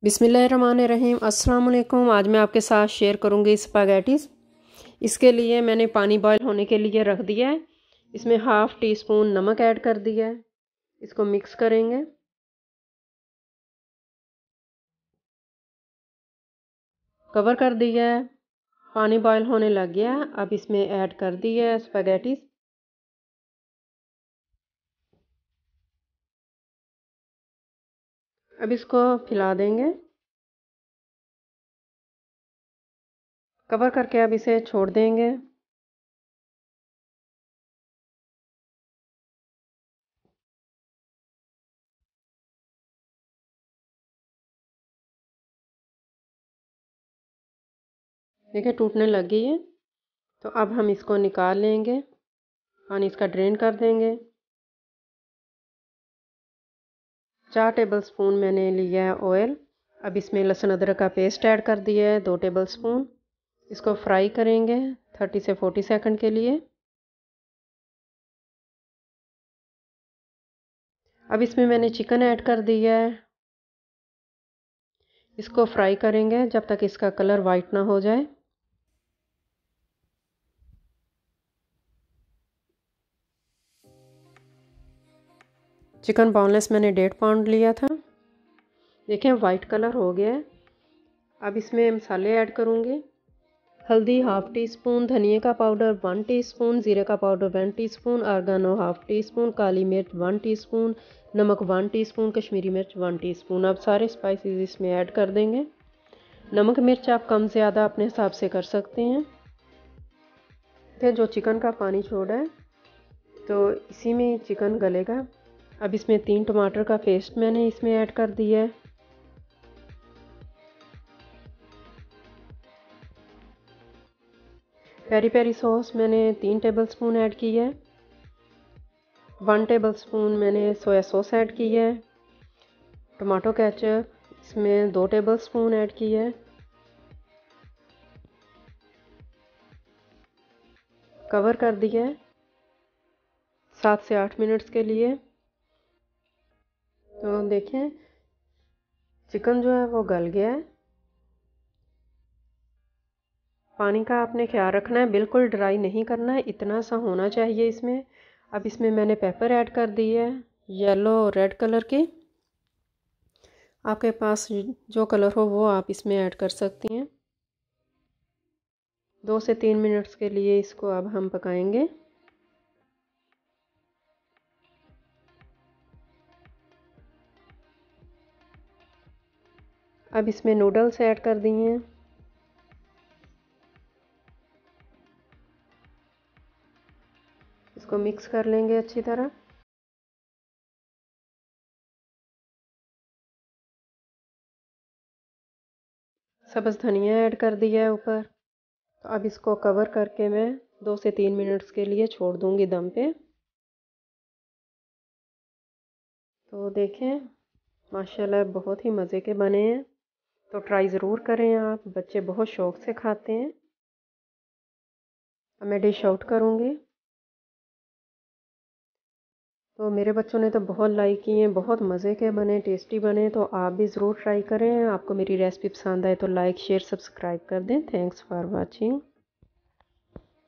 बिस्मिल्लाहिर्रहमानिर्रहीम। अस्सलाम वालेकुम। आज मैं आपके साथ शेयर करूंगी स्पैगेटीज़। इसके लिए मैंने पानी बॉयल होने के लिए रख दिया है। इसमें हाफ़ टी स्पून नमक ऐड कर दिया है। इसको मिक्स करेंगे। कवर कर दिया है। पानी बॉयल होने लग गया है। अब इसमें ऐड कर दिया है स्पैगेटीज़। अब इसको फैला देंगे। कवर करके अब इसे छोड़ देंगे। देखिए टूटने लग गई है। तो अब हम इसको निकाल लेंगे। पानी इसका ड्रेन कर देंगे। 4 टेबलस्पून मैंने लिया है ऑयल। अब इसमें लहसुन अदरक का पेस्ट ऐड कर दिया है 2 टेबलस्पून। इसको फ्राई करेंगे 30 से 40 सेकंड के लिए। अब इसमें मैंने चिकन ऐड कर दिया है। इसको फ्राई करेंगे जब तक इसका कलर वाइट ना हो जाए। चिकन बोनलेस मैंने 1.5 पाउंड लिया था। देखें वाइट कलर हो गया है। अब इसमें मसाले ऐड करूँगी। हल्दी हाफ़ टी स्पून, धनिया का पाउडर 1 टीस्पून, जीरे का powder 1 teaspoon, oregano half teaspoon, काली मिर्च 1 टीस्पून, नमक 1 टीस्पून, कश्मीरी मिर्च 1 टीस्पून। अब सारे स्पाइसेस इसमें ऐड कर देंगे। नमक मिर्च आप कम ज़्यादा अपने हिसाब से कर सकते हैं। फिर जो चिकन का पानी छोड़ा है तो इसी में चिकन गलेगा। अब इसमें 3 टमाटर का पेस्ट मैंने इसमें ऐड कर दिया है। पेरी पेरी सॉस मैंने 3 टेबलस्पून ऐड की है। 1 टेबलस्पून मैंने सोया सॉस ऐड की है। टमाटो केचप इसमें 2 टेबलस्पून ऐड की है। कवर कर दिया है 7 से 8 मिनट्स के लिए। तो देखें चिकन जो है वो गल गया है। पानी का आपने ख्याल रखना है, बिल्कुल ड्राई नहीं करना है, इतना सा होना चाहिए इसमें। अब इसमें मैंने पेपर ऐड कर दी है येलो और रेड कलर की। आपके पास जो कलर हो वो आप इसमें ऐड कर सकती हैं। 2 से 3 मिनट्स के लिए इसको अब हम पकाएंगे। अब इसमें नूडल्स ऐड कर दिए हैं। इसको मिक्स कर लेंगे अच्छी तरह। सब्ज़ धनिया ऐड कर दिया है ऊपर। तो अब इसको कवर करके मैं 2 से 3 मिनट्स के लिए छोड़ दूंगी दम पे। तो देखें माशाल्लाह बहुत ही मज़े के बने हैं। तो ट्राई ज़रूर करें आप, बच्चे बहुत शौक़ से खाते हैं। अब मैं डिश आउट करूँगी। तो मेरे बच्चों ने तो बहुत लाइक किए हैं, बहुत मज़े के बने, टेस्टी बने। तो आप भी ज़रूर ट्राई करें। आपको मेरी रेसिपी पसंद आए तो लाइक शेयर सब्सक्राइब कर दें। Thanks for watching.